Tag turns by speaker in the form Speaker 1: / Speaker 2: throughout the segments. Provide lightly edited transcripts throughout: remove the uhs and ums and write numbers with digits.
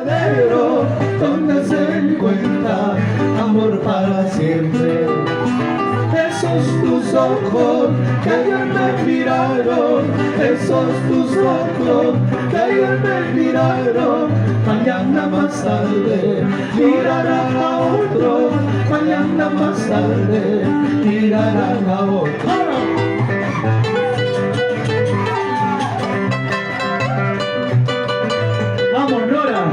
Speaker 1: verdadero, donde se encuentra amor para siempre. Esos tus ojos que ayer me miraron, esos tus ojos que ayer me miraron, mañana más tarde mirarán a otro, mañana más tarde mirarán a otro. ¡Vamos, Nora!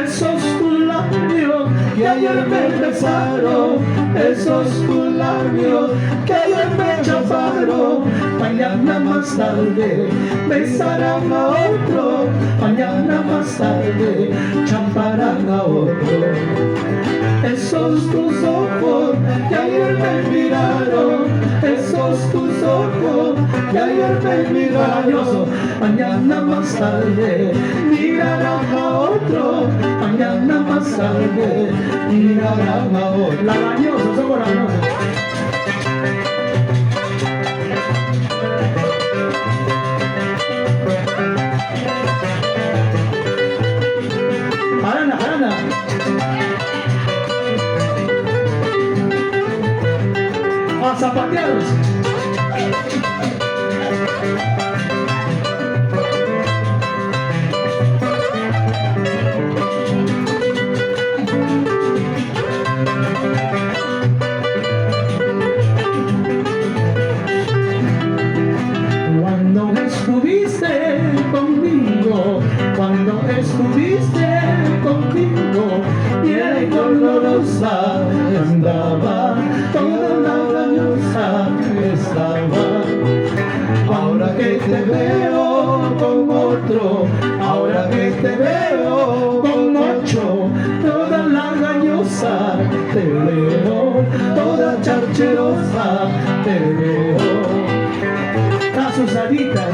Speaker 1: Esos tus labios que ayer me besaron, esos tus labios que ayer me chafaron, mañana más tarde besarán a otro, mañana más tarde chaparán a otro. Esos tus ojos que ayer me miraron, esos tus ojos que ayer me miraron, mañana más tarde mirarán a otro, mañana más tarde mirarán a otro. Lagañosos, somos lagañosos. Jarana, jarana. A zapateados. Cuando estuviste conmigo, cuando estuviste conmigo, bien olorosa andaba, toda laganiosa estaba. Ahora que te veo con otro, ahora que te veo con ocho, toda lagañosa te veo, toda charcherosa te veo. Azusadita.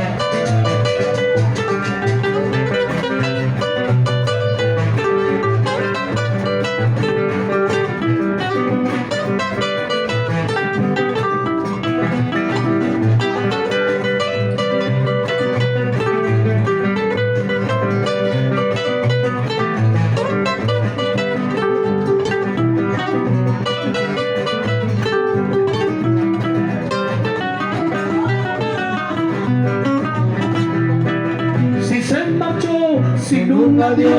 Speaker 1: Si se marchó sin un adiós.